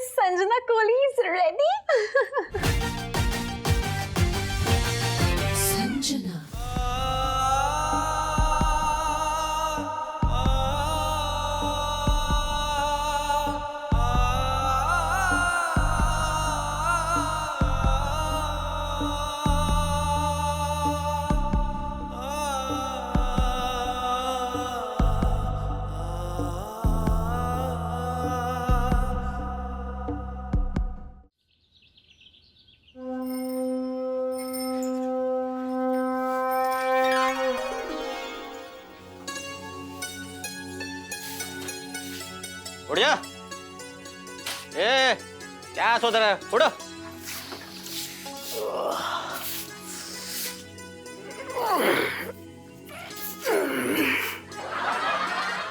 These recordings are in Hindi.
Sanjana Kohli is ready. संजना उठ जा। ए, क्या सोच रहा है? उठो।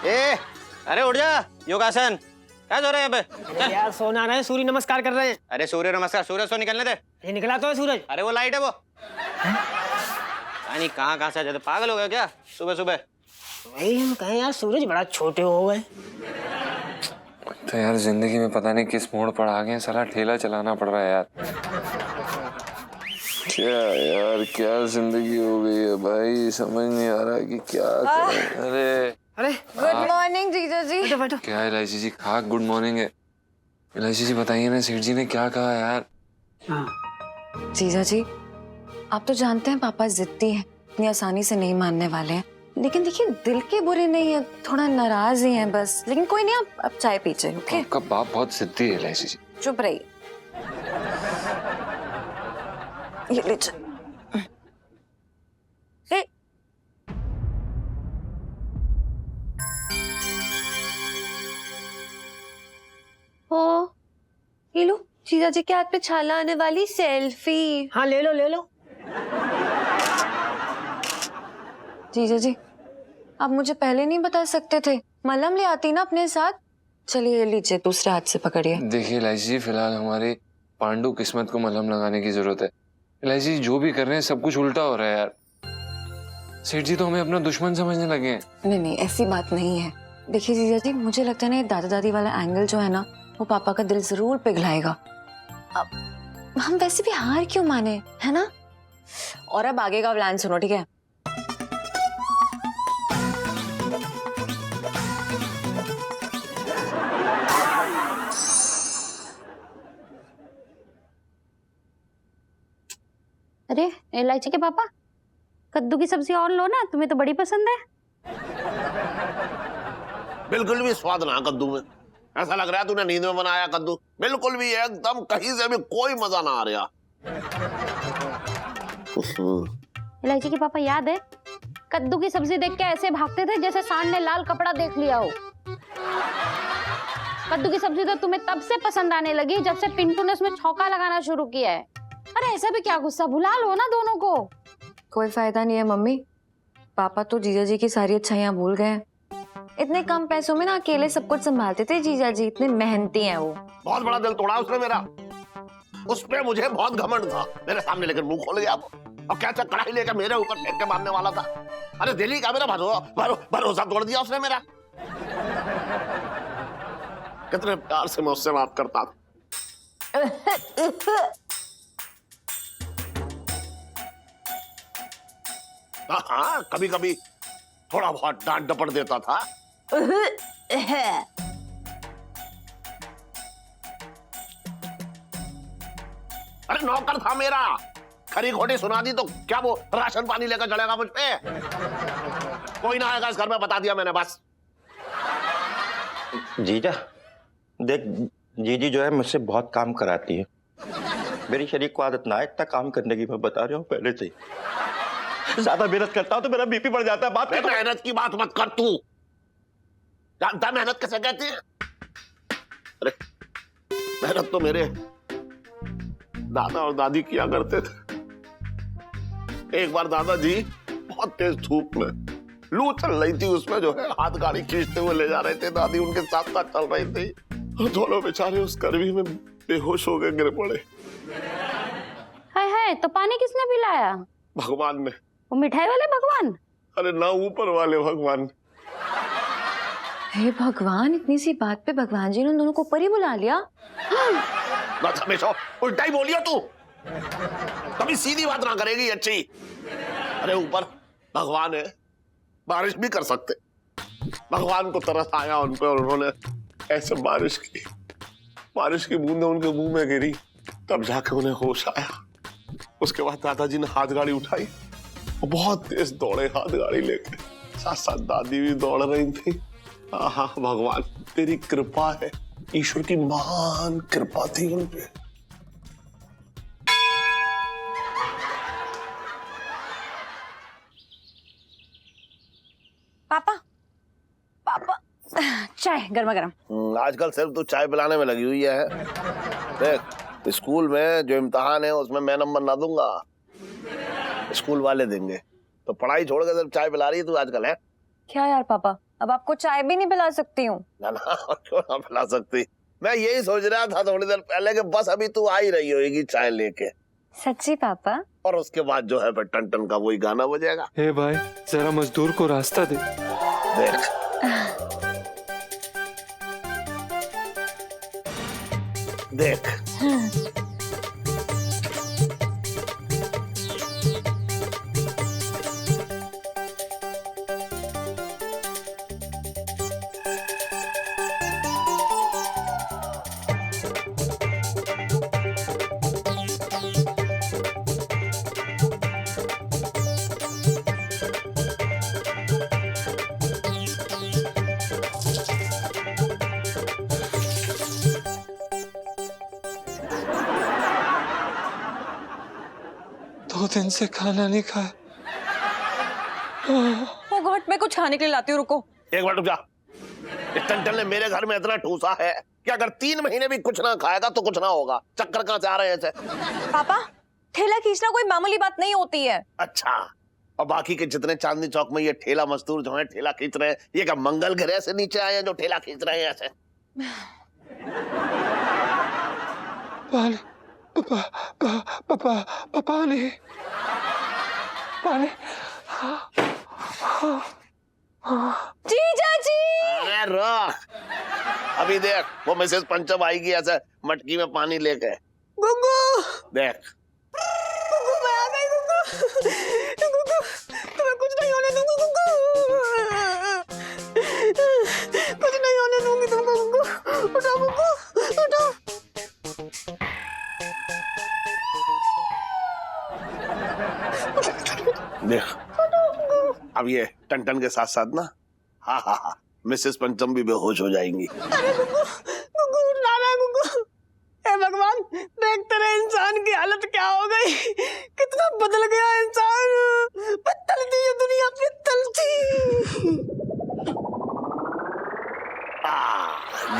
ए, अरे उठ जा। योगासन क्या सो रहे हैं यहाँ पे? चल। यार सोना रहा है, सूर्य नमस्कार कर रहे हैं। अरे सूर्य नमस्कार, सूरज तो निकलने दे। ये निकला तो है सूरज। अरे वो लाइट है वो। नहीं कहाँ से आ जाते, पागल हो गए क्या सुबह सुबह? वही हम कहें यार, सूरज बड़ा छोटे हो गए। तो यार जिंदगी में पता नहीं किस मोड़ पर आ गए, साला ठेला चलाना पड़ रहा है यार। क्या यार, क्या जिंदगी हो गई है भाई, समझ नहीं आ रहा कि क्या करें। अरे अरे गुड मॉर्निंग जीजा जी। बैठो बैठो। क्या इलायची जी, खाक गुड मॉर्निंग है। इलायची जी बताइए ना, सेठ जी ने क्या कहा यार? जीजा जी आप तो जानते हैं पापा जिद्दी हैं, इतनी आसानी से नहीं मानने वाले हैं। लेकिन देखिए दिल के बुरे नहीं है, थोड़ा नाराज ही हैं बस। लेकिन कोई नहीं, आप अब चाय पीजिए। ओके आपका बाप बहुत जिद्दी है इलायची जी। चुप रहिए। ये लीजिए। ओ ये लो जीजा जी के हाथ पे छाला आने वाली सेल्फी। हाँ ले लो ले लो। जीजा जी आप मुझे पहले नहीं बता सकते थे, मलहम ले आती ना अपने साथ। चलिए लीजिए, दूसरे हाथ से पकड़िए। देखिए इलायची जी, फिलहाल हमारी पांडु किस्मत को मलहम लगाने की जरूरत है। इलायची जी जो भी कर रहे हैं सब कुछ उल्टा हो रहा है यार। सेठ जी तो हमें अपना दुश्मन समझने लगे हैं। नहीं नहीं ऐसी बात नहीं है। देखिए जीजा जी मुझे लगता है ना, ये दादा दादी वाला एंगल जो है ना, वो पापा का दिल जरूर पिघलाएगा। अब हम वैसे भी हार क्यों माने, है ना? और अब आगे का प्लान सुनो, ठीक है? अरे इलायची के पापा, कद्दू की सब्जी और लो ना, तुम्हें तो बड़ी पसंद है। बिल्कुल भी स्वाद ना कद्दू में। ऐसा लग रहा है तूने नींद में बनाया कद्दू। बिल्कुल भी एकदम कहीं से भी कोई मजा ना आ रहा। इलायची के पापा याद है, कद्दू की सब्जी देख के ऐसे भागते थे जैसे सांड ने लाल कपड़ा देख लिया हो। कद्दू की सब्जी तो तुम्हें तब से पसंद आने लगी जब से पिंटू ने उसमें छौंका लगाना शुरू किया है। अरे ऐसा भी क्या गुस्सा, भुला लो ना दोनों को। कोई फायदा नहीं है मम्मी, पापा तो जीजा जी की सारी अच्छाइयाँ भूल गए। इतने कम पैसों में ना अकेले सब कुछ संभालते थे जीजा जी, इतने मेहनती हैं वो। बहुत बड़ा दिल तोड़ा उसने मेरा। उसपे मुझे बहुत घमंड था, मेरे सामने लेकर मुंह खोल गया वो। और क्या कढ़ाई लेकर मेरे ऊपर फेंक के मारने वाला था। अरे दिल्ली का मेरा भरोसा तोड़ दिया उसने मेरा। कितने प्यार से मैं उससे बात करता था। हाँ कभी कभी थोड़ा बहुत डांट डपट देता था। अरे नौकर था मेरा, खरी खोटी सुना दी तो क्या वो राशन पानी लेकर चलेगा मुझ पे? कोई ना आएगा इस घर में, बता दिया मैंने बस। जीजा देख, जीजी जो है मुझसे बहुत काम कराती है। मेरी शरीर को आदत ना है इतना काम करने की, मैं बता रहा हूँ पहले से ही। ज्यादा मेहनत करता हूँ तो मेरा बीपी बढ़ जाता है। बात कर, मेहनत की बात मत कर तू। जानता मेहनत कैसे कहते हैं? अरे मेहनत तो मेरे दादा और दादी किया करते थे। एक बार दादाजी बहुत तेज धूप में, लू चल रही थी, उसमें जो है हाथ गाड़ी खींचते हुए ले जा रहे थे। दादी उनके साथ साथ चल रही थी और दोनों बेचारे उस गर्मी में बेहोश हो गए, गिर पड़े। हाय हाय, तो पानी किसने पिलाया? भगवान ने। वो मिठाई वाले भगवान? अरे ना, ऊपर वाले भगवान। हे भगवान, इतनी सी बात पे भगवान जी ने उन दोनों को ऊपर ही बुला लिया। बस हमेशा उल्टा ही बोलियो तू, कभी सीधी बात ना करेगी अच्छी। अरे ऊपर भगवान है, बारिश भी कर सकते। भगवान को तरस आया उन पे और उन्होंने ऐसे बारिश की बूंदें उनके मुंह में गिरी, तब जाके उन्हें होश आया। उसके बाद दादाजी ने हाथ गाड़ी उठाई और बहुत तेज दौड़े हाथ गाड़ी लेके, साथ साथ दादी भी दौड़ रही थी। हाँ भगवान तेरी कृपा है, ईश्वर की महान कृपा थी उन पे। पापा, पापा, चाय गर्मा गर्म। आजकल सिर्फ तू चाय पिलाने में लगी हुई है। देख, स्कूल में जो इम्तिहान है उसमें मैं नंबर ना दूंगा, स्कूल वाले देंगे। तो पढ़ाई छोड़ के सिर्फ चाय पिला रही है तू आजकल, है? क्या यार पापा, अब आपको चाय भी नहीं पिला सकती हूँ? ना क्यों ना पिला सकती। मैं यही सोच रहा था थोड़ी देर पहले कि बस अभी तू आ ही रही होगी चाय लेके, सच्ची पापा? और उसके बाद जो है फिर टन टन का वही गाना बजेगा। हे भाई, जरा मजदूर को रास्ता दे। देख देख दो दिन से खाना नहीं खाया। वो घोट में कुछ खाने के लिए लाती हूँ, रुको। एक मिनट रुक जा। इस टन टन ने मेरे घर में इतना ठूसा है कि अगर 3 महीने भी कुछ ना खाएगा तो कुछ ना होगा। चक्कर कहाँ से आ रहे हैं ऐसे? पापा, ठेला खींचना कोई मामूली बात नहीं होती है। अच्छा, और बाकी के जितने चांदनी चौक में ये ठेला मजदूर जो है ठेला खींच रहे हैं, ये क्या मंगल ग्रह से नीचे आए हैं जो ठेला खींच रहे हैं ऐसे? पानी जीजा जी! अरे रुक, अभी देख वो मिसेस पंचम आएगी ऐसे मटकी में पानी लेके। गुग्गू, देख गुग्गू मैं आ गई। गुग्गू, गुग्गू तुम्हें कुछ नहीं होने दूंगी। गुग्गू, कुछ नहीं होने दूंगी तुमको। गुग्गू उठो, गुग्गू उठो। देख, अब ये टन टन के साथ साथ ना हाँ मिसेस पंचम भी बेहोश हो जाएंगी। अरे गुग्गू, गुग्गू उठना है गुग्गू। हे भगवान, देख तेरे इंसान की हालत क्या हो गई, कितना बदल गया इंसान। पत्तल थी ये दुनिया, पित्तल थी।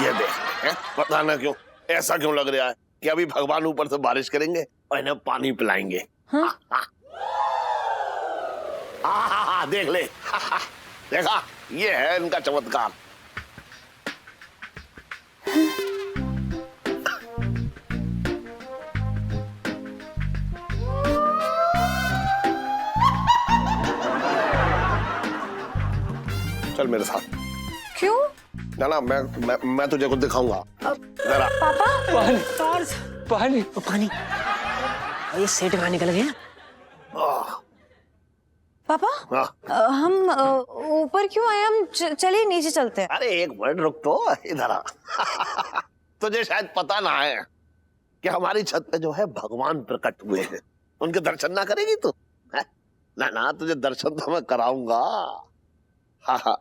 ये देख, हैं? पता ना क्यों ऐसा क्यों लग रहा है कि अभी भगवान ऊपर से बारिश करेंगे और इन्हें पानी पिलाएंगे। हाँ? देख ले, देखा, ये है इनका चमत्कार। चल मेरे साथ। क्यों? ना मैं तुझे कुछ दिखाऊंगा। जरा पापा, पानी पानी, ये सेठ कहाँ निकल गया? पापा, हाँ। हम ऊपर क्यों आए? हम चलिए नीचे चलते हैं। अरे एक मिनट रुक तो, इधर आ। तुझे शायद पता ना है कि हमारी छत पे जो है भगवान प्रकट हुए हैं। उनके दर्शन ना करेगी तू? ना तुझे दर्शन तो मैं कराऊंगा। हाँ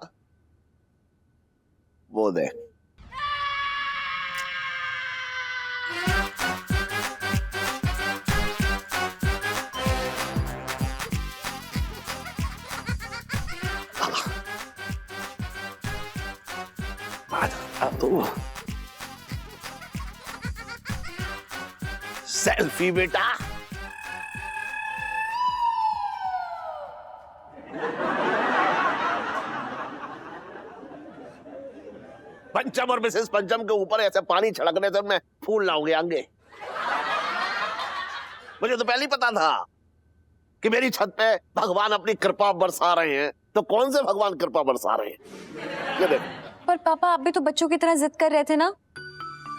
वो दे। तो सेल्फी बेटा। पंचम और मिसेस पंचम के ऊपर ऐसे पानी छिड़कने से मैं फूल लाऊंगे आगे। मुझे तो पहले ही पता था कि मेरी छत पे भगवान अपनी कृपा बरसा रहे हैं। तो कौन से भगवान कृपा बरसा रहे हैं? ये देख। पर पर पापा आप भी तो बच्चों की तरह जिद कर रहे थे ना।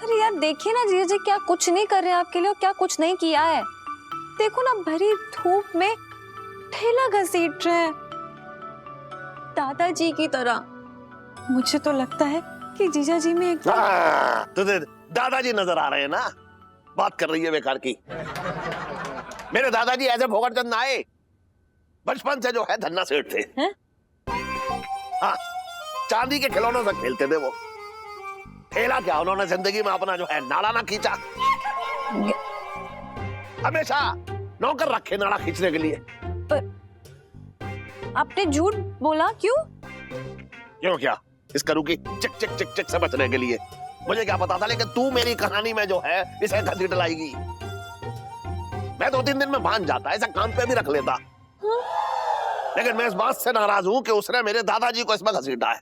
अरे यार देखिए ना जीजा जी, क्या कुछ नहीं कर रहे हैं आपके लिए और क्या कुछ नहीं किया है। देखो ना भरी धूप में ठेला घसीट रहे हैं दादाजी की तरह। मुझे तो लगता है कि जीजा जी में एक तुझे दादाजी नजर आ रहे हैं ना, बात कर रही है बेकार की। मेरे दादाजी ऐसे भोगरचंद आए, बचपन से जो है धन्ना सेठ थे। हाँ, चांदी के खिलौनों से खेलते थे वो। ठेला क्या, उन्होंने जिंदगी में अपना जो है नाड़ा ना खींचा। हमेशा नौकर रखे नाड़ा खींचने के लिए। पर आपने झूठ बोला, क्यों? क्यों क्या? इस करू की चिक चिक चिक चिक से बचने के लिए। मुझे क्या पता था, लेकिन तू मेरी कहानी में जो है इसे घसीट लाएगी। मैं 2-3 दिन में भान जाता, ऐसा काम पे भी रख लेता। लेकिन मैं इस बात से नाराज हूं कि उसने मेरे दादाजी को इसमें घसीटा है,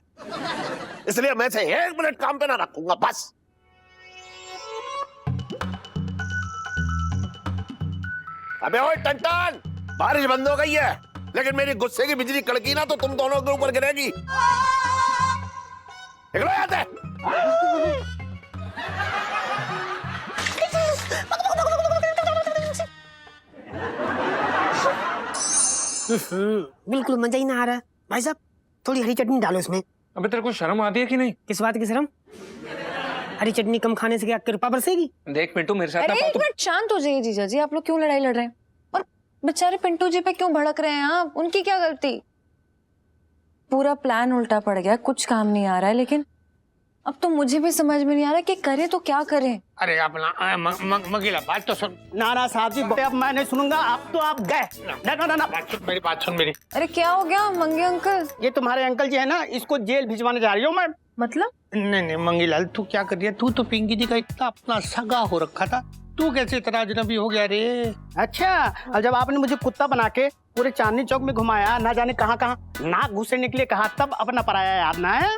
इसलिए मैं इसे 1 मिनट काम पे ना रखूंगा बस। अबे ओए टंटन, बारिश बंद हो गई है, लेकिन मेरी गुस्से की बिजली कड़की ना तो तुम दोनों के ऊपर गिरेगी। निकलो यहाँ से। बिल्कुल मजा ही ना आ रहा। भाई साहब थोड़ी हरी चटनी डालो इसमें। अबे तेरे को शर्म आती है कि नहीं? किस बात की शर्म? हरी चटनी कम खाने से क्या कृपा बरसेगी? देख पिंटू मेरे साथ अरे एक मिनट शांत हो जाइए जीजा जी, आप लोग क्यों लड़ाई लड़ रहे हैं? और बेचारे पिंटू जी पे क्यों भड़क रहे हैं आप? उनकी क्या गलती? पूरा प्लान उल्टा पड़ गया, कुछ काम नहीं आ रहा है। लेकिन अब तो मुझे भी समझ में नहीं आ रहा कि करें तो क्या करें। अरे अपना मंगीला बात तो सुन। ना साहब जी, अब मैं नहीं सुनूंगा। अब तो आप गए। ना बात सुन मेरी। अरे क्या हो गया मंगे अंकल? ये तुम्हारे अंकल जी है ना, इसको जेल भिजवाने जा रही हूँ मैं। मतलब? नहीं मंगीलाल, तू क्या कर रही है? तू तो पिंकी जी का इतना अपना सगा हो रखा था, तू कैसे इतना अजनबी हो गया रे? अच्छा, और जब आपने मुझे कुत्ता बना के पूरे चांदनी चौक में घुमाया, ना जाने कहाँ कहाँ नाक घुसे निकले कहा, तब अपना पराया याद ना है।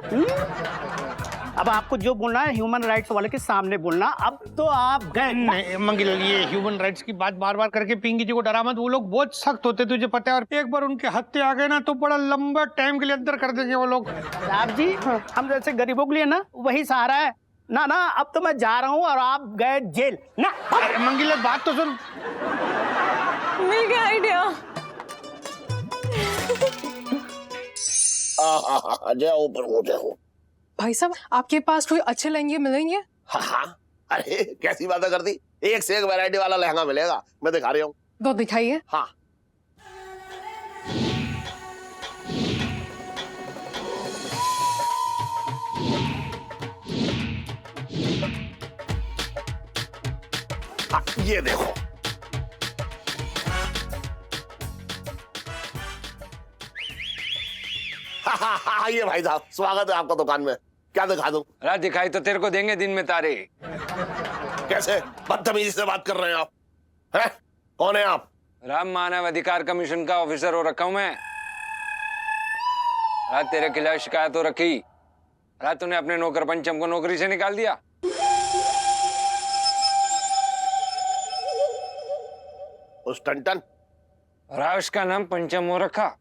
अब आपको जो बोलना है ह्यूमन राइट्स वाले के सामने बोलना। अब तो आप गए। नहीं मंगीलाल, ये ह्यूमन राइट्स की बात बार बार करके पिंकी जी को डरा मत। वो लोग बहुत सख्त होते, तुझे पता है। और एक बार उनके हत्थे आ गए ना तो बड़ा लंबा टाइम के लिए अंदर कर देंगे वो लोग। साहब जी, हम जैसे गरीबों के लिए ना वही सहारा है ना। अब तो मैं जा रहा हूँ और आप गए जेल ना। मंगीलाल बात तो सुन। मिल गया आइडिया। जय हो प्रभु जय हो। भाई साहब आपके पास कोई अच्छे लहंगे मिलेंगे? हाँ, अरे कैसी बातें कर दी। एक से एक वैरायटी वाला लहंगा मिलेगा, मैं दिखा रही हूँ। तो दिखाइए। हाँ, ये देखो। हाँ, ये भाई साहब स्वागत है आपका दुकान में। क्या दिखा दूं? अरे दिखाई तो तेरे को देंगे दिन में तारे। कैसे बदतमीजी से बात कर रहे हैं आप? हैं? कौन है आप? राम मानव अधिकार कमीशन का ऑफिसर हो रखा हूं मैं। रात तेरे खिलाफ शिकायत हो रखी। रात तूने अपने नौकर पंचम को नौकरी से निकाल दिया। उस टंटन राज का नाम पंचम हो रखा।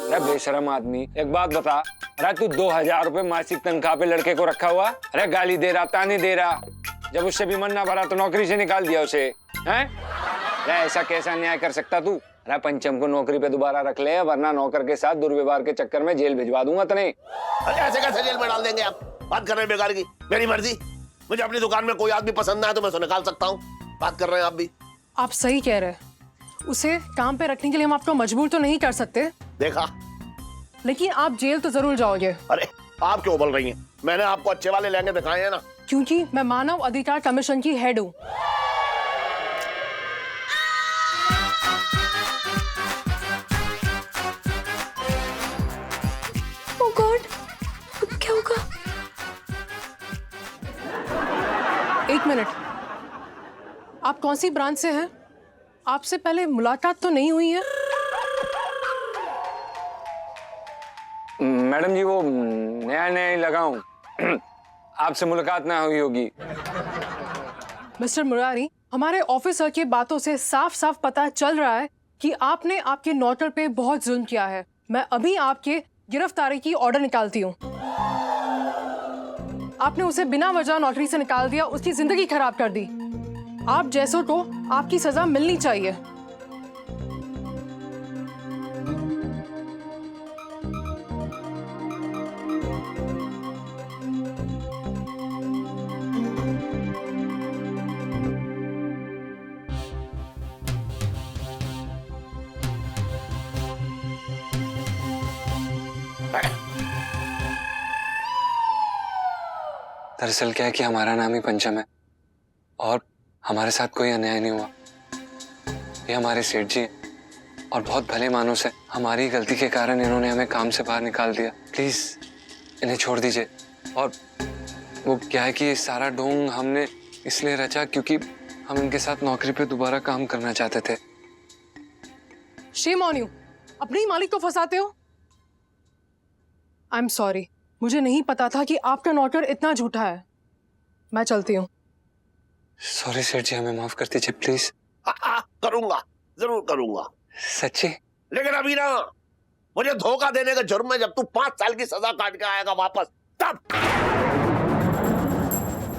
अरे बेशरम आदमी, एक बात बता, अरे तू 2000 रुपए मासिक तनख्वाह पे लड़के को रखा हुआ, अरे गाली दे रहा, ताने दे रहा, जब उससे भी मन ना भरा तो नौकरी से निकाल दिया उसे, हैं? अरे ऐसा कैसा न्याय कर सकता तू? अरे पंचम को नौकरी पे दोबारा रख ले, वरना नौकर के साथ दुर्व्यवहार के चक्कर में जेल भिजवा दूंगा तने। अरे ऐसे कैसे जेल में डाल देंगे आप? बात कर रहे हैं बेकार की। मेरी मर्जी, मुझे अपनी दुकान में कोई आदमी पसंद ना है तो मैं उसे निकाल सकता हूँ। बात कर रहे हैं आप भी। आप सही कह रहे हैं। उसे काम पे रखने के लिए हम आपको मजबूर तो नहीं कर सकते, देखा, लेकिन आप जेल तो जरूर जाओगे। अरे आप क्यों बोल रही हैं? मैंने आपको अच्छे वाले लहंगे दिखाए हैं ना। क्योंकि मैं मानव अधिकार कमीशन की हेड हूँ। ओह गॉड, क्या होगा? एक मिनट, आप कौन सी ब्रांच से हैं? आपसे पहले मुलाकात तो नहीं हुई है? मैडम जी वो नया ही लगा हूं, आपसे मुलाकात ना हुई होगी। मिस्टर मुरारी, हमारे ऑफिसर की बातों से साफ साफ पता चल रहा है कि आपने आपके नौकर पे बहुत जुल्म किया है। मैं अभी आपके गिरफ्तारी की ऑर्डर निकालती हूँ। आपने उसे बिना वजह नौकरी से निकाल दिया, उसकी जिंदगी खराब कर दी। आप जैसों को आपकी सजा मिलनी चाहिए। दरअसल क्या है कि हमारा नाम ही पंचम है और हमारे साथ कोई अन्याय नहीं हुआ। ये हमारे सेठ जी हैं और बहुत भले मानुस है। हमारी गलती के कारण इन्होंने हमें काम से बाहर निकाल दिया। प्लीज इन्हें छोड़ दीजिए। और वो क्या है कि ये सारा ढोंग हमने इसलिए रचा क्योंकि हम इनके साथ नौकरी पे दोबारा काम करना चाहते थे। शेम ऑन यू, अपने ही मालिक को फंसाते हो। आई एम सॉरी, मुझे नहीं पता था कि आपका नौकर इतना झूठा है। मैं चलती हूँ। सॉरी सेठ जी, हमें माफ कर दीजिए प्लीज। करूंगा, जरूर करूंगा। सच्ची? लेकिन अभी ना, मुझे धोखा देने का जुर्म है। जब तू 5 साल की सजा काट के आएगा वापस, तब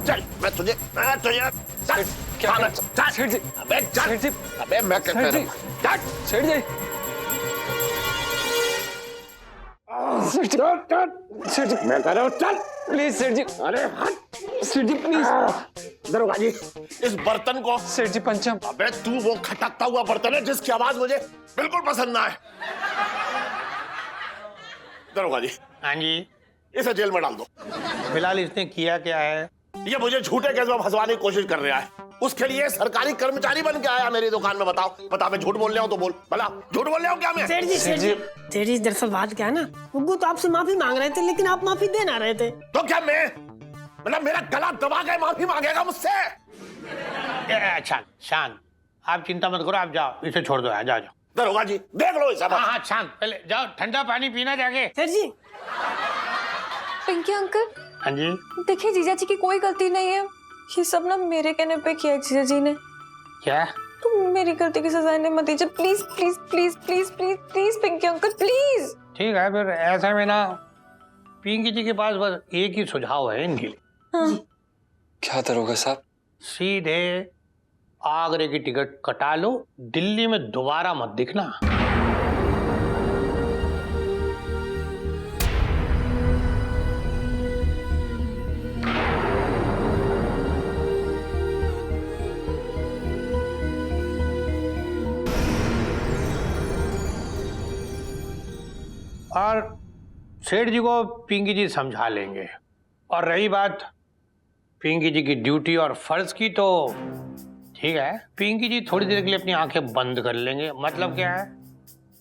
चल मैं तुझे चल, क्या चल, सेठ जी? अबे चल, सेठ जी, अबे मैं कहता सेठ जी, हूं, चल। सेठ जी, सेठ जी, सेठ जी, मैं कह रहा हूं चल। प्लीज सेठ जी। अरे हट सेठ जी प्लीज। दरोगा जी, इस बर्तन को। सेठ जी पंचम। अबे तू वो खटकता हुआ बर्तन है जिसकी आवाज मुझे बिल्कुल पसंद ना है। दरोगा जी, हाँ जी। इसे जेल में डाल दो। फिलहाल इसने किया क्या है? ये मुझे झूठे केस में फंसवाने की कोशिश कर रहा है। उसके लिए सरकारी कर्मचारी बन के आया मेरी दुकान में। बताओ, बता, मैं झूठ बोल रहा हूं तो बोल। भला झूठ बोल रहा हूं क्या मैं? सेठ जी दरअसल बात क्या है ना, गुग्गू तो आपसे माफी मांग रहे थे लेकिन आप माफी दे ना रहे थे। तो क्या मैं, मतलब मेरा गला दबा के माफी मांगेगा मुझसे? शांत शांत, आप चिंता मत करो, आप जाओ, इसे छोड़ दो, जाओ जाओ। दरोगा जी देख लो इसे। हाँ हाँ शांत, पहले जाओ ठंडा पानी पीना जाके। सेठ जी, पिंकी अंकल, हाँ जी। देखिए जीजा जी की कोई गलती नहीं है। ये सब ना मेरे कहने पे किया है जीजा जी ने। क्या? तो मेरी गलती की सजा इन्हें मत दीजिए please please please please please please Pinky uncle please. ठीक है, फिर ऐसा में ना पिंकी जी के पास बस एक ही सुझाव है इनके लिए। हाँ। क्या दरोगा साहब? सीधे आगरे की टिकट कटा लो, दिल्ली में दोबारा मत दिखना। और सेठ जी को पिंकी जी समझा लेंगे। और रही बात पिंकी जी की ड्यूटी और फर्ज की, तो ठीक है, पिंकी जी थोड़ी देर के लिए अपनी आंखें बंद कर लेंगे। मतलब क्या है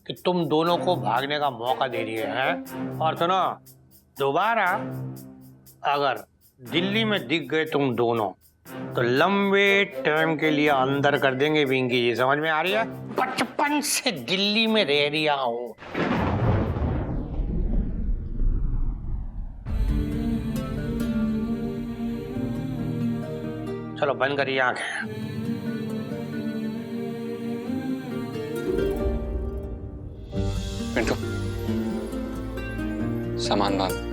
कि तुम दोनों को भागने का मौका दे दिए हैं। और सुनो, दोबारा अगर दिल्ली में दिख गए तुम दोनों तो लंबे टाइम के लिए अंदर कर देंगे पिंकी जी। समझ में आ रही है? बचपन से दिल्ली में रह रहा हूं। चलो बंद करिए आंखें। पिंटू, सामान बांध।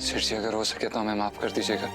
सेठ जी, अगर हो सके तो हमें माफ कर दीजिएगा।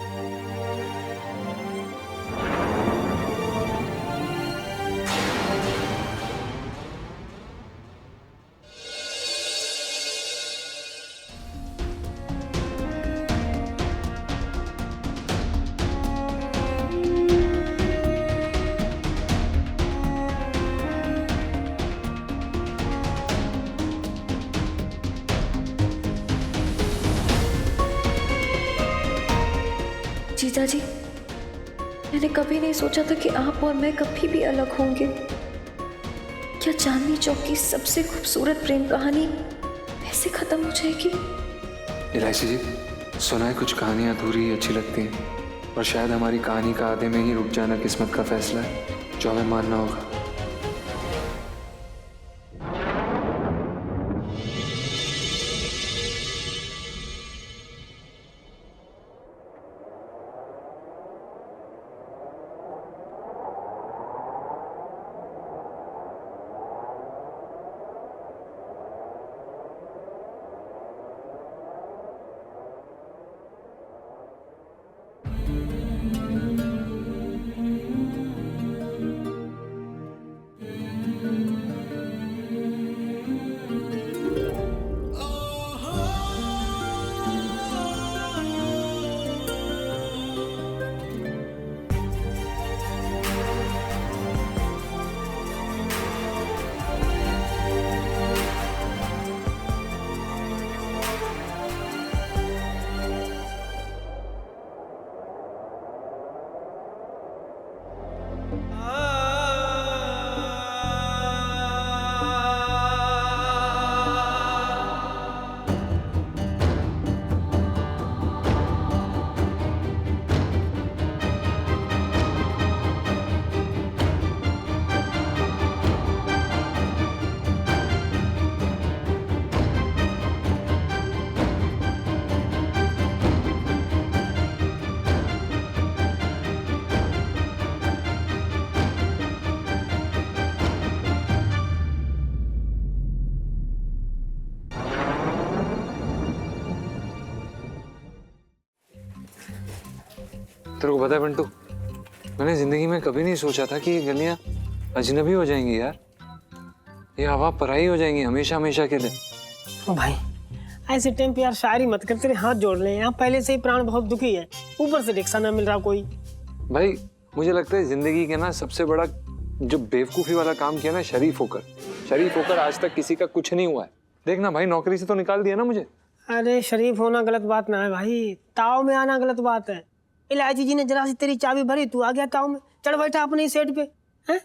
जीजा जी, मैंने कभी नहीं सोचा था कि आप और मैं कभी भी अलग होंगे। क्या चांदनी चौक की सबसे खूबसूरत प्रेम कहानी ऐसे खत्म हो जाएगी? इलायची जी, सुना है कुछ कहानियां अधूरी अच्छी लगती हैं, और शायद हमारी कहानी का आधे में ही रुक जाना किस्मत का फैसला है, जो हमें मानना होगा। तेरे को पता है पिंटू, मैंने जिंदगी में कभी नहीं सोचा था कि ये गलियां अजनबी हो जाएंगी यार। ये हवा पराई हो जाएंगी हमेशा हमेशा के लिए। ओ भाई, ऐसे टाइम पे यार शायरी मत कर, तेरे हाथ जोड़ ले। यहाँ पहले से ही प्राण बहुत दुखी है, ऊपर से रिक्शा ना मिल रहा कोई। भाई मुझे लगता है जिंदगी के ना सबसे बड़ा जो बेवकूफी वाला काम किया ना, शरीफ होकर आज तक किसी का कुछ नहीं हुआ है। देखना भाई, नौकरी से तो निकाल दिया ना मुझे। अरे शरीफ होना गलत बात ना है भाई, ताव में आना गलत बात है। इलायची जी ने जरा सी तेरी चाबी भरी, तू आ गया ताव में, चढ़ बैठा अपने सेट पे। हैं?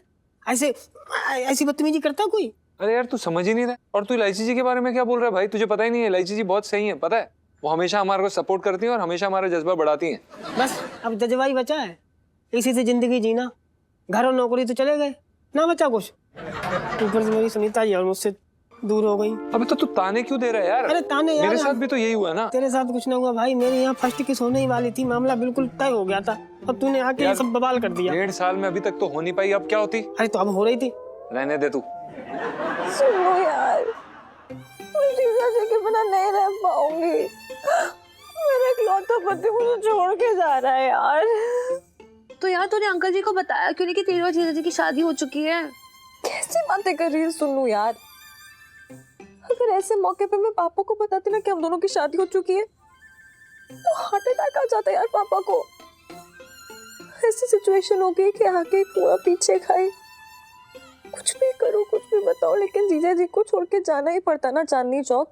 ऐसी बदतमीजी करता कोई? अरे यार तू समझ ही नहीं रहा, और तू इलायची जी के बारे में क्या बोल रहा है भाई? तुझे पता ही नहीं है, इलायची जी बहुत सही है, पता है। वो हमेशा हमारे को सपोर्ट करती हैं और हमेशा हमारा जज्बा बढ़ाती हैं। बस अब जज्बा ही बचा है, इसी से जिंदगी जीना। घर और नौकरी तो चले गए, ना बचा कुछ। ऊपर से मेरी सुनीता जी और मुझसे दूर हो गई। अबे तो तू ताने क्यों दे रहा है यार? अरे ताने यार, मेरे साथ भी तो यही हुआ ना। तेरे साथ कुछ ना हुआ भाई, मेरी यहाँ फर्स्ट किस होने ही वाली थी, मामला बिल्कुल तय हो गया था, अब तूने आके ये सब बवाल कर दिया। 1.5 साल में अभी तक तो हो नहीं पाई, अब क्या होती? अरे तो अब हो रही थी। रहने दे तू। सुनो यार, मैं जीजा जी के बिना नहीं रह पाऊंगी। मेरा इकलौता पति मुझे छोड़ के जा रहा है यार। तो यार तूने अंकल जी को बताया क्यों नहीं कि तेरी और जीजा जी की शादी हो चुकी है? कैसी बातें कर रही है सुनू यार। अगर ऐसे मौके पे मैं पापा को बताती ना कि हम दोनों की शादी हो चुकी है, तो हार्ट अटैक आ जाता यार पापा को। ऐसी सिचुएशन हो गई कि आगे कुआं पीछे खाई। कुछ भी करो, कुछ भी बताओ, लेकिन जीजा जी को छोड़ के जाना ही पड़ता ना चांदनी चौक।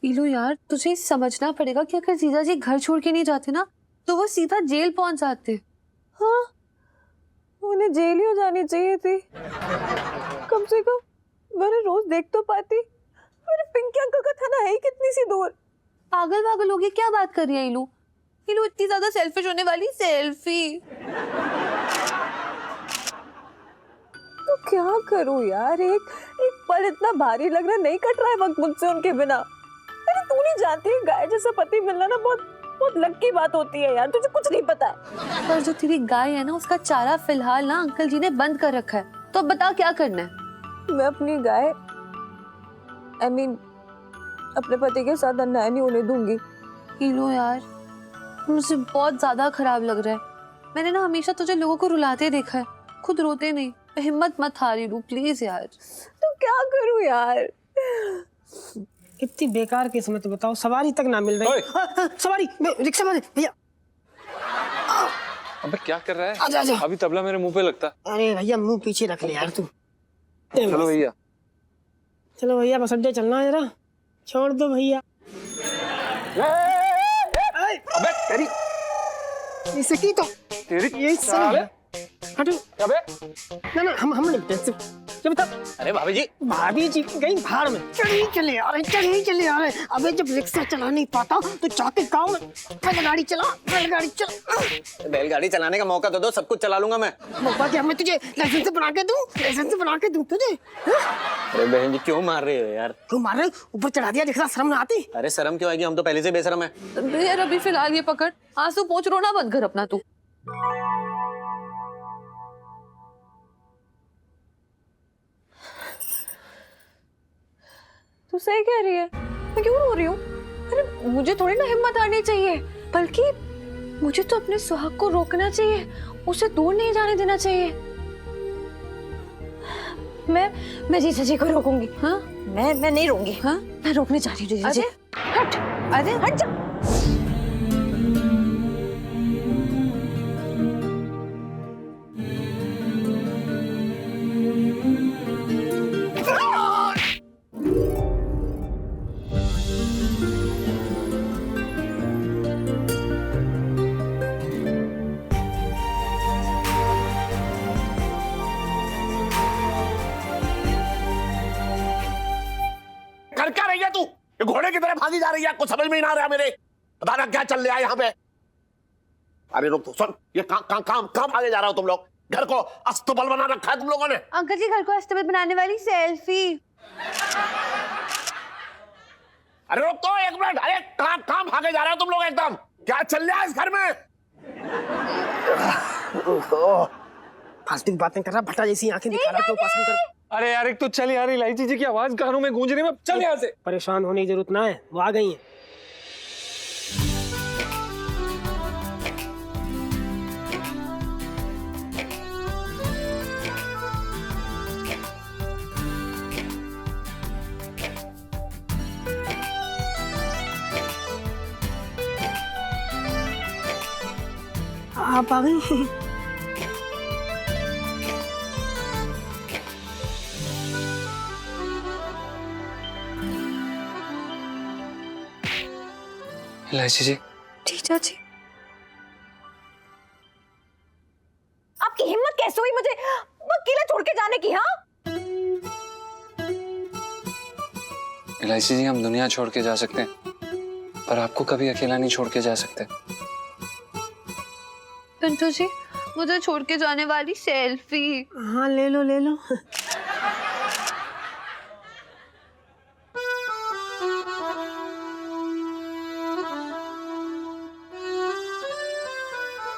पीलू यार, तुझे समझना पड़ेगा कि अगर जीजा जी घर छोड़ के नहीं जाते ना, तो वो सीधा जेल पहुंच जाते। हाँ, उन्हें जेल ही हो जानी चाहिए थी। कम से कम मैंने रोज देख तो पाती। मेरे पिंकी अंकल का थाना है ही कितनी सी दूर। पागल होगी, क्या बात कर रही है इलू? इलू इतनी ज्यादा सेल्फिश होने वाली? सेल्फी तो क्या करूं यार? एक पल इतना भारी लग रहा, नहीं कट रहा है वक्त मुझसे उनके बिना। अरे तू नहीं जानती है, गाय जैसा पति मिलना ना बहुत बहुत लकी बात होती है यार, तुझे कुछ नहीं पता है। पर जो तेरी गाय है ना, उसका चारा फिलहाल ना अंकल जी ने बंद कर रखा है, तो अब बता क्या करना है? मैं अपनी गाय अपने पति के साथ अन्याय नहीं होने दूंगी। हीलो यार, मुझे बहुत ज्यादा खराब लग रहा है। मैंने ना हमेशा तुझे लोगों को रुलाते देखा है, खुद रोते नहीं। हिम्मत मत हारी लू प्लीज यार। तो क्या करूं यार? कितनी बेकार किस्मत बताओ, सवारी तक ना मिल रही। सवारी, रिक्शा वाले भैया। अबे क्या कर रहा है? आजा आजा। अभी तबला मेरे मुंह पे लगता। अरे भैया मुंह पीछे रख ले यार तू। चलो भैया, चलो भैया, बस अड्डे चलना है जरा, छोड़ दो भैया। अबे तेरी इसे की तो तेरी ये साले हटो। अबे ना हम निपटे से जब तक अरे भाभी जी भाभी जी गई भाड़ में चले आ रहे। अबे जब रिक्शा चला नहीं पाता तो जाके गाँव में बैलगाड़ी चला। बैलगाड़ी चलाने का मौका तो दो, सब कुछ चला लूंगा मैं। मौका क्या मैं तुझे लाइसेंस बना के दूं तुझे। अरे बहन जी क्यों मार रहे हो यार? क्यों मार रहे? ऊपर चढ़ा दिया, देखना शर्म ना आती? अरे शर्म क्यों आएगी, हम तो पहले से बेशरम है। यार अभी फिलहाल ये पकड़, आंसू पोंछ रोना बंद कर अपना तू। तू सही कह रही है, मैं क्यों रो रही हूँ? अरे मुझे थोड़ी ना हिम्मत आनी चाहिए, बल्कि मुझे तो अपने सुहाग को रोकना चाहिए, उसे दूर नहीं जाने देना चाहिए। मैं जीजा जी को रोकूंगी। हाँ मैं नहीं रोकूंगी। हाँ मैं रोकने जा रही हूँ जीजा जी। हट जा। कर क्या रही है तू? ये घोड़े की तरह भागी जा रही है, आपको समझ में ही ना आ रहा मेरे। पता ना क्या चल रहा है यहाँ पे। अरे रुक, सुन, ये काम आगे जा रहा हो तुम लोग। घर को अस्तबल बना रखा है तुम लोगों ने। अंकल जी घर को अस्तबल बनाने वाली सेल्फी। अरे रुक तो एक मिनट। अरे काम आगे जा रहा हो तुम लोग एकदम। क्या चल रहा है इस घर में? फालतू की बातें कर रहा, भट्टा जैसी आंखें दिखा रहा, क्यों पसंद कर? अरे यार एक तो चल यार, इलायची जी की आवाज कानों में गूंज रही है, चल यहाँ से। परेशान होने की जरूरत ना है, वो आ गई हैं। आप आ गई? इलायची जी, जीजा जी आपकी हिम्मत कैसे हुई मुझे अकेला छोड़ के जाने की? हाँ इलायची जी हम दुनिया छोड़ के जा सकते हैं, पर आपको कभी अकेला नहीं छोड़ के जा सकते। पिंटू जी मुझे छोड़ के जाने वाली सेल्फी। हाँ ले लो।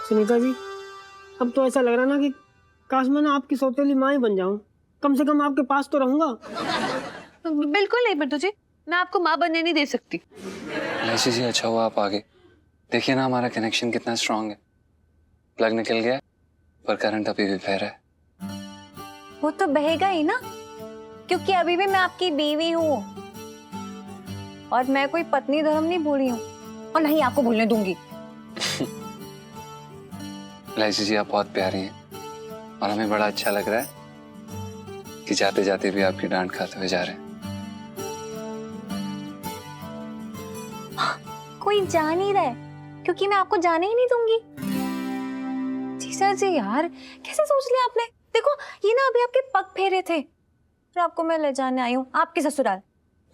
सुनीता जी, अब तो ऐसा लग रहा ना कि काश मैं ना आपकी सौतेली माँ ही बन जाऊं। कम से कम आपके पास तो रहूंगा। बिल्कुल नहीं पिंटू जी, मैं आपको माँ बनने नहीं दे सकती। इलायची जी अच्छा हुआ आप आ गए। देखिए ना हमारा कनेक्शन कितना स्ट्रांग है। प्लग निकल गया पर करंट अभी भी बह रहा है। वो तो बहेगा ही ना, क्योंकि अभी भी मैं आपकी बीवी हूँ और मैं कोई पत्नी धर्म नहीं भूली हूँ और नहीं आपको भूलने दूंगी। इलायची जी आप बहुत प्यारी हैं और हमें बड़ा अच्छा लग रहा है कि जाते जाते भी आपकी डांट खाते हुए जा रहे हैं। कोई जा नहीं रहा है क्योंकि मैं आपको जाने ही नहीं दूंगी। जीजा जी यार कैसे सोच लिया आपने? देखो ये ना अभी आपके पग फेरे थे और आपको मैं ले जाने आई हूँ आपके ससुराल।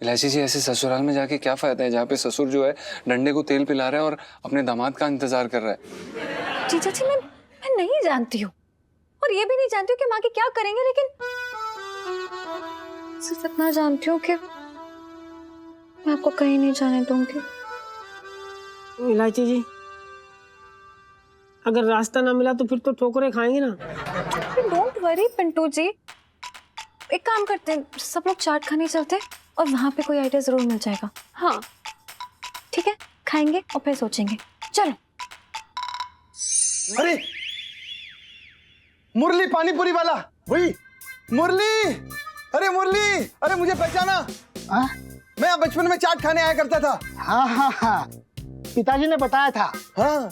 इलायची जी ऐसे ससुराल में जाके क्या फायदा है जहाँ पे ससुर जो है डंडे को तेल पिला रहा है और अपने दामाद का इंतजार कर रहा है। जीजा जी मैं नहीं जानती हूँ और ये भी नहीं जानती हूँ कि माँ के क्या करेंगे, लेकिन सिर्फ इतना जानती हूँ कि मैं आपको कहीं नहीं जाने दूंगी। इलायची जी, अगर रास्ता ना मिला तो फिर तो ठोकरें खाएंगे ना। डोंट वरी पिंटू जी, एक काम करते हैं, सब लोग चाट खाने चलते हैं और वहां पे कोई आइडिया जरूर मिल जाएगा। हाँ ठीक है, खाएंगे और फिर सोचेंगे। चलो। अरे मुरली पानीपुरी वाला, वही मुरली। अरे मुरली, अरे मुझे पहचाना? मैं बचपन में चाट खाने आया करता था। हाँ, पिताजी ने बताया था। हाँ,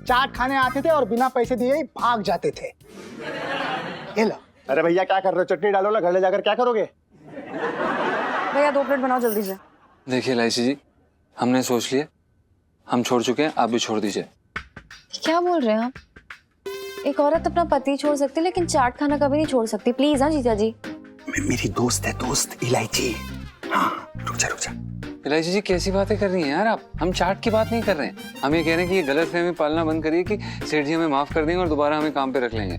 चाट खाने आते थे और बिना पैसे दिए ही भाग जाते थे। ये लो। अरे भैया क्या कर रहे हो? चटनी डालो ना, घर ले जाकर क्या करोगे? भैया 2 प्लेट बनाओ जल्दी से। देखिए इलायची जी हमने सोच लिया, हम छोड़ चुके हैं, आप भी छोड़ दीजिए। क्या बोल रहे हैं आप? एक औरत अपना पति छोड़ सकती है लेकिन चाट खाना कभी नहीं छोड़ सकती। प्लीज हाँ जीजा जी। मेरी दोस्त है, दोस्त इलायची। हाँ रुक जा। इलायची जी कैसी बातें कर रही हैं यार आप? हम चाट की बात नहीं कर रहे हैं। हम ये कह रहे हैं कि ये गलतफहमी पालना बंद करिए कि सेठ जी हमें माफ कर देंगे और दोबारा हमें काम पे रख लेंगे।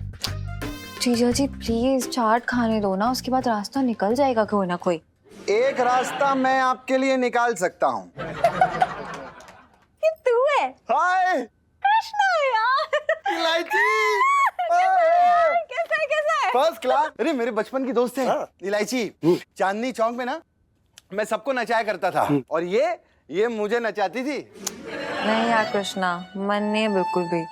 जीजा जी प्लीज चाट खाने दो ना, उसके बाद रास्ता निकल जाएगा कोई ना कोई। एक रास्ता मैं आपके लिए निकाल सकता हूँ। ये तू है? हाय कृष्णा यार। इलायची। कैसा है? First class. अरे मेरे बचपन की दोस्त है इलायची। चांदनी चौक में ना मैं सबको नचाया करता था और ये मुझे नचाती थी। नहीं यार कृष्णा, मन नहीं है बिल्कुल भी,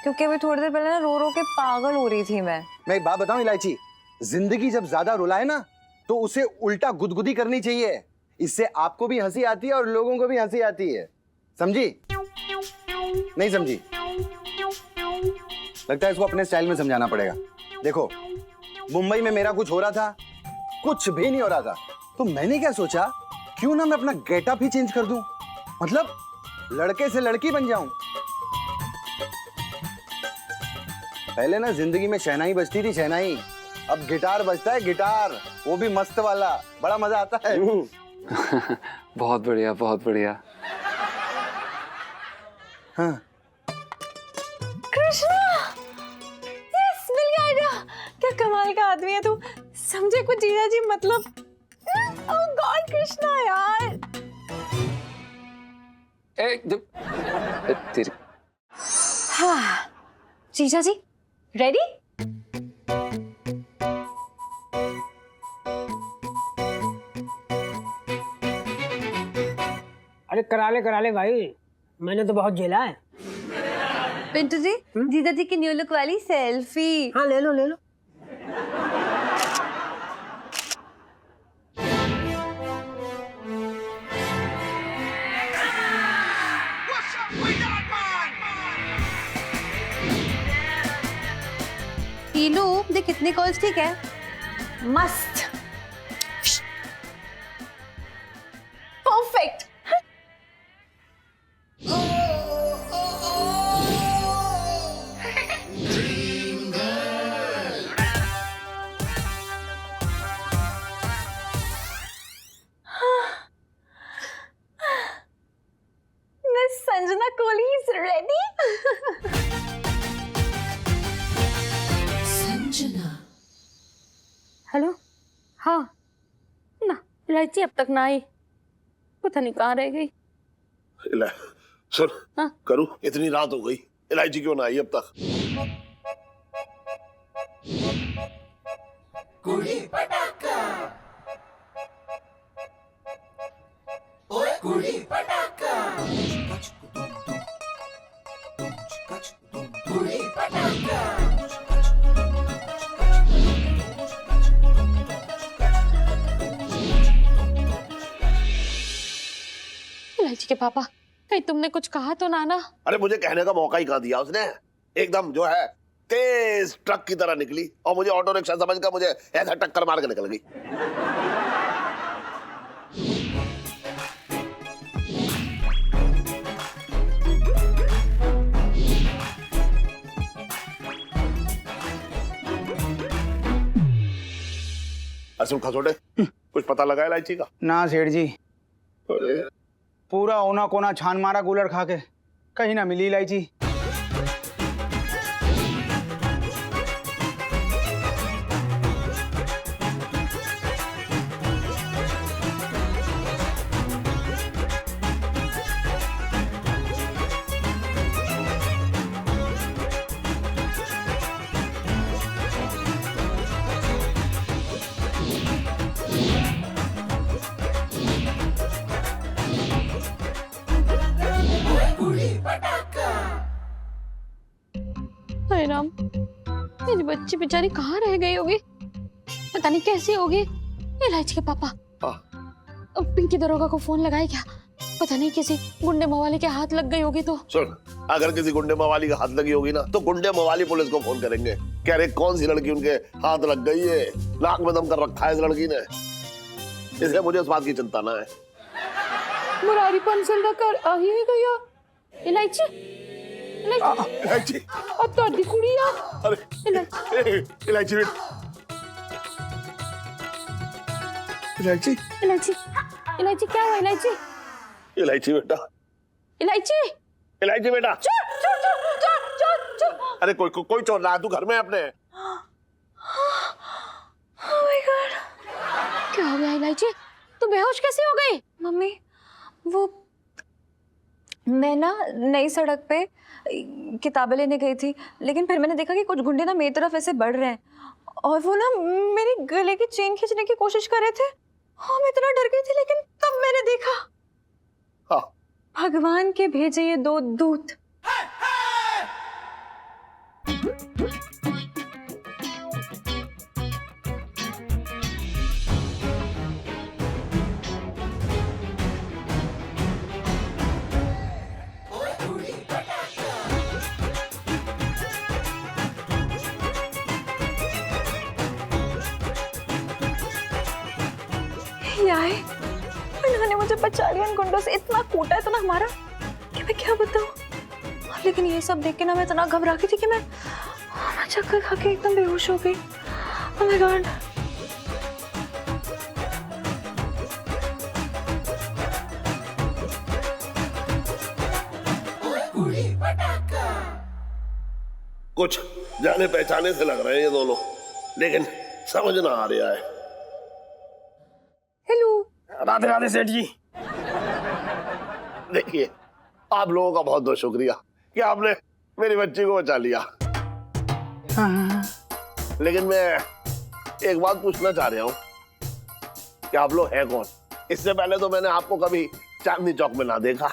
क्योंकि अभी थोड़ी देर पहले ना रो रो के पागल हो रही थी मैं। एक बात बताऊं इलायची, जिंदगी जब ज्यादा रुलाए ना तो उसे उल्टा गुदगुदी करनी चाहिए। इससे आपको भी हंसी आती है और लोगों को भी हंसी आती है। समझी? नहीं समझी? लगता है इसको अपने स्टाइल में समझाना पड़ेगा। देखो मुंबई में मेरा कुछ हो रहा था, कुछ भी नहीं हो रहा था, तो मैंने क्या सोचा क्यों ना मैं अपना गेटअप ही चेंज कर दूं, मतलब लड़के से लड़की बन जाऊं। पहले ना जिंदगी में शहनाई बजती थी, शहनाई। अब गिटार बजता है, गिटार, वो भी मस्त वाला। बड़ा मजा आता है। बहुत बढ़िया, बहुत बढ़िया। हाँ। कृष्णा, यस मिल गया आइडिया। क्या कमाल का आदमी है तू, समझे कुछ जीजा जी मतलब। ओह गॉड कृष्णा यार। तेरी हाँ जीजा जी रेडी? अरे करा ले भाई, मैंने तो बहुत झेला है। पिंटू जी, जीजा जी की न्यू लुक वाली सेल्फी। हाँ ले लो। लो देख कितनी कॉल्स ठीक है, मस्त perfect. Miss Sanjana Kohli is ready. Hello, हाँ ना इलायची अब तक ना आई, पता नहीं कहाँ रह गई। सुन, हाँ? करूँ, इतनी रात हो गई, इलायची क्यों ना आई अब तक? कुड़ी पटाखा, ओए कुड़ी पटाखा, कुड़ी पटाखा। इलायची के पापा, कहीं तुमने कुछ कहा तो ना? अरे मुझे कहने का मौका ही कहाँ दिया उसने। एकदम जो है तेज ट्रक की तरह निकली और मुझे ऑटो रिक्शा समझकर मुझे ऐसा टक्कर मार के निकल गई। असुम खसोटे, कुछ पता लगा इलायची का? ना सेठ जी, अरे पूरा ओना कोना छान मारा कूलर खा के, कहीं ना मिली इलायची। अरे राम, मेरी बच्ची बेचारी कहाँ रह गई होगी, पता नहीं कैसी होगी। इलायची के पापा, अब पिंकी दरोगा को फोन लगाए क्या? पता नहीं किसी गुंडे मवाली के हाथ लग गई होगी तो। सुन, अगर किसी गुंडे मवाली का हाथ लगी होगी ना तो गुंडे मवाली पुलिस को फोन करेंगे। कह रहे कौन सी लड़की उनके हाथ लग गई है, नाक में दम कर रखा है इस लड़की ने, इसलिए मुझे उस बात की चिंता ना है। मुरारी पंसल कर आ ही गया इलायची। इलायची अब तो अड्डी कुड़िया अरे इलायची बेटा इलायची इलायची इलायची क्या हुआ इलायची इलायची बेटा इलायची इलायची बेटा चोर चोर चोर चोर चोर चोर अरे कोई चोर ना तू घर में है अपने Oh my God! क्या हो गया इलायची तू बेहोश कैसे हो गई मम्मी वो मैं ना नई सड़क पे किताबें लेने गई थी, लेकिन फिर मैंने देखा कि कुछ गुंडे ना मेरी तरफ ऐसे बढ़ रहे हैं और वो ना मेरे गले की चेन खींचने की कोशिश कर रहे थे। हाँ मैं इतना डर गई थी, लेकिन तब मैंने देखा हाँ भगवान के भेजे ये दो दूत। ये आए इन्होंने मुझे बचा लिया, इन गुंडों से इतना कूटा, इतना मारा कि मैं क्या बताऊं। लेकिन ये सब देख के ना मैं इतना घबरा गई थी कि मैं चक्कर खा के एकदम बेहोश हो गई। Oh my God. कुछ जाने पहचाने से लग रहे हैं ये दोनों, लेकिन समझ ना आ रहा है। हेलो राधे राधे सेठ जी। देखिए आप लोगों का बहुत बहुत शुक्रिया कि आपने मेरी बच्ची को बचा लिया। लेकिन मैं एक बात पूछना चाह रहा हूँ कि आप लोग हैं कौन? इससे पहले तो मैंने आपको कभी चांदनी चौक में ना देखा।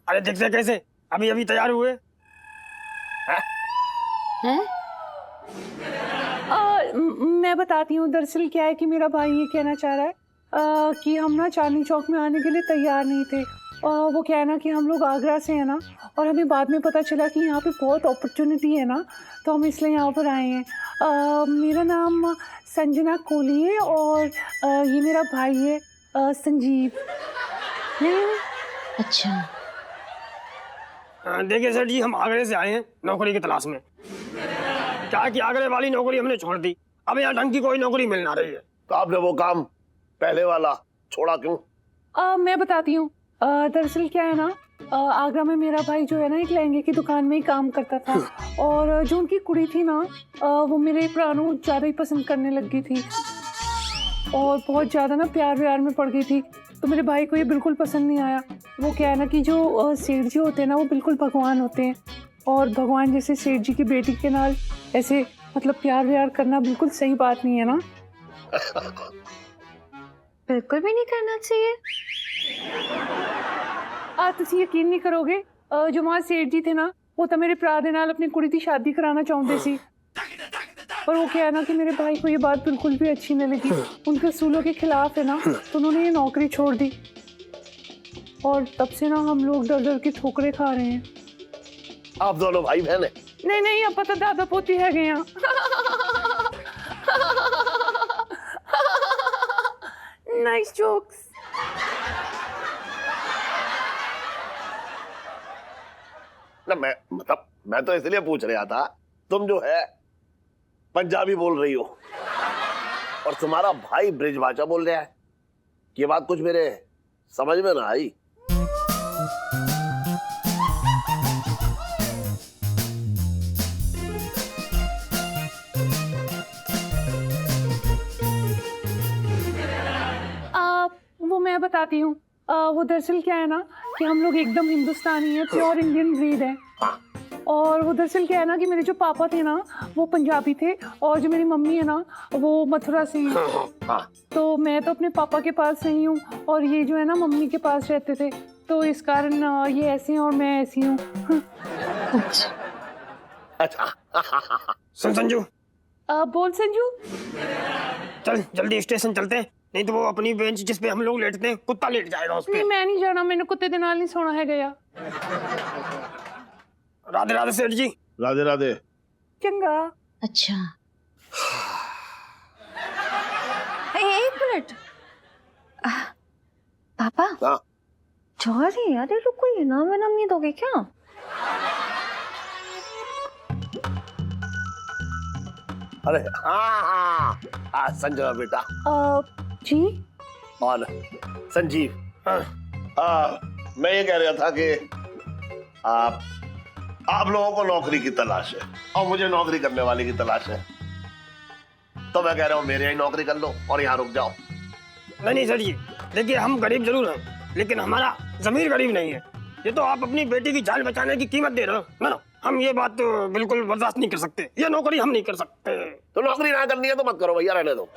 अरे देखते कैसे, अभी अभी तैयार हुए हैं मैं बताती हूँ। दरअसल क्या है कि मेरा भाई ये कहना चाह रहा है कि हम ना चांदनी चौक में आने के लिए तैयार नहीं थे। वो क्या है ना कि हम लोग आगरा से हैं ना, और हमें बाद में पता चला कि यहाँ पे बहुत अपॉर्चुनिटी है ना, तो हम इसलिए यहाँ पर आए हैं। मेरा नाम संजना कोहली है और ये मेरा भाई है संजीव। अच्छा देखिए सेठ जी, हम आगरे से आए हैं नौकरी की तलाश में। क्या कि आगरे वाली नौकरी हमने छोड़ दी, अब यहाँ ढंग की कोई नौकरी मिल ना रही है। तो आपने वो काम पहले वाला छोड़ा क्यों? मैं बताती हूँ। दरअसल क्या है ना, आगरा में मेरा भाई जो है ना एक लहंगे की दुकान में ही काम करता था, और जो उनकी कुड़ी थी ना वो मेरे प्राणों ज़्यादा ही पसंद करने लग गई थी और बहुत ज़्यादा ना प्यार व्यार में पड़ गई थी। तो मेरे भाई को ये बिल्कुल पसंद नहीं आया। वो क्या है ना कि जो सेठ जी होते हैं ना वो बिल्कुल भगवान होते हैं, और भगवान जैसे सेठ जी की बेटी के नाल ऐसे मतलब प्यार व्यार करना बिल्कुल सही बात नहीं है ना। बिल्कुल भी नहीं करना चाहिए। तुम यकीन नहीं करोगे, जो वहाँ सेठ जी थे ना वो तो मेरे भरा दे नाल अपनी कुड़ी की शादी कराना चाहते सी, पर वो क्या है ना कि मेरे भाई को ये बात बिल्कुल भी अच्छी नहीं लगी, उनके उसूलों के खिलाफ है ना, तो उन्होंने ये नौकरी छोड़ दी और तब से ना हम लोग डर डर के ठोकरे खा रहे हैं। आप दोनों भाई बहन हैं? नहीं नहीं, अब पता दादा पोती है गए यहाँ। Nice jokes. ना मैं तो इसलिए पूछ रहा था, तुम जो है पंजाबी बोल रही हो और तुम्हारा भाई ब्रिज भाषा बोल रहा है, ये बात कुछ मेरे समझ में ना आई। वो मैं बताती हूँ। वो दरअसल क्या है ना कि हम लोग एकदम हिंदुस्तानी है, प्योर इंडियन ब्रीड है। और वो दरअसल क्या है ना कि मेरे जो पापा थे ना वो पंजाबी थे, और जो मेरी मम्मी है ना वो मथुरा से हैं। तो मैं तो अपने पापा के पास रही हूँ और ये जो है ना मम्मी के पास रहते थे, तो इस कारण ये ऐसे हैं और मैं ऐसी हूँ। अच्छा सुन संजू, बोल संजू। चल जल्दी स्टेशन चलते हैं, नहीं तो वो अपनी बेंच जिस पे हम लोग लेटते हैं कुत्ता लेट जाएगा उस पे। नहीं मैं नहीं जाना, मैंने कुत्ते के नाल नहीं सोना है गया। राधे राधे सेठ जी। राधे राधे। चंगा। अच्छा एक मिनट पापा। हाँ सॉरी, अरे रुको, ये नाम नहीं दोगे क्या? अरे हाँ, संजय बेटा जी और संजीव। मैं ये कह रहा था कि आप लोगों को नौकरी की तलाश है और मुझे नौकरी करने वाले की तलाश है, तो मैं कह रहा हूँ मेरे यहाँ नौकरी कर लो और यहाँ रुक जाओ। नहीं सर जी, देखिए हम गरीब जरूर हैं लेकिन हमारा जमीर गरीब नहीं है। ये तो आप अपनी बेटी की जान बचाने की कीमत दे रहे हो ना, हम ये बात तो बिल्कुल बर्दाश्त नहीं कर सकते। ये नौकरी हम नहीं कर सकते। तो नौकरी ना करनी है तो मत करो भैया, रहने दो।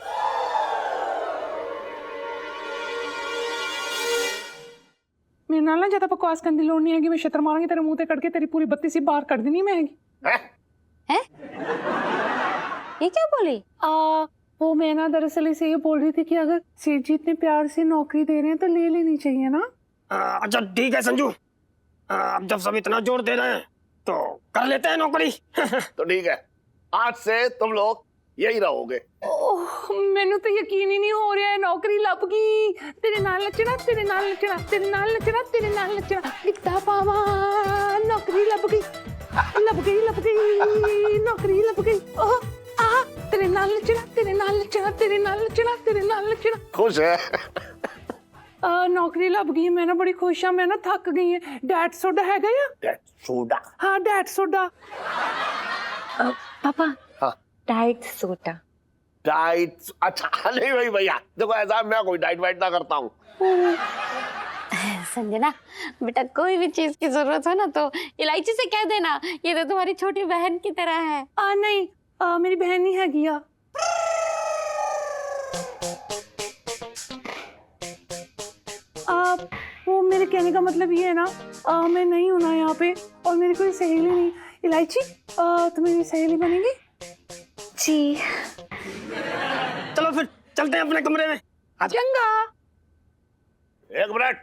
मेरे नाल ना ज्यादा बकवास करने की लोड़ नहीं है कि मैं छतर मारूंगी तेरे मुंह ते कट के तेरी पूरी बत्ती सी बाहर कर देनी मैं है ये क्या बोली? वो मैं ना दरअसल इसे ये बोल रही थी कि अगर सेठ जी इतने प्यार से नौकरी दे रहे हैं तो ले लेनी चाहिए ना। अच्छा ठीक है संजू, अब जब सब इतना जोर दे रहे हैं तो कर लेते हैं नौकरी। तो ठीक है, आज से तुम लोग यही रहोगे। ओह मैनू तो यकीन ही नहीं हो रहा है नौकरी लभ गई। तेरे नाल नचना, तेरे नाल नचना, तेरे नाल नचना, तेरे नाल नचना, गिद्धा पावा, नौकरी लभ गई, लभ गई, लभ गई, नौकरी लभ गई। ओह तेरे नाल नचना, तेरे नाल नचना, तेरे नाल नचना, तेरे नाल नचना। खुश है? नौकरी लभ गई, मैं ना बड़ी खुश हाँ। मैं ना थक गई है। डैड सोडा है गया? Dad soda? हाँ डैड सोडा। पापा हाँ डाइट सोडा। डाइट? अच्छा नहीं भाई भैया, देखो ऐसा मैं कोई डाइट वाइट ना करता हूँ। संजना बेटा, कोई भी चीज की जरूरत हो ना तो इलायची से कह देना, ये तो तुम्हारी छोटी बहन की तरह है। नहीं मेरी बहन नहीं है गिया। वो मेरे कहने का मतलब ये है ना, मैं नहीं हूं ना यहाँ पे और मेरी कोई सहेली नहीं। इलायची तुम मेरी सहेली बनेगी? जी चलो फिर चलते हैं अपने कमरे में। चंगा। एक मिनट,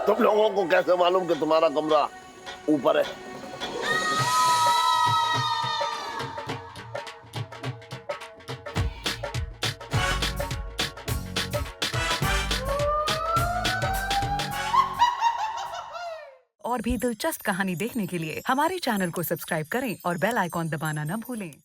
तुम लोगों को कैसे मालूम कि तुम्हारा कमरा ऊपर है? और भी दिलचस्प कहानी देखने के लिए हमारे चैनल को सब्सक्राइब करें और बेल आइकॉन दबाना न भूलें।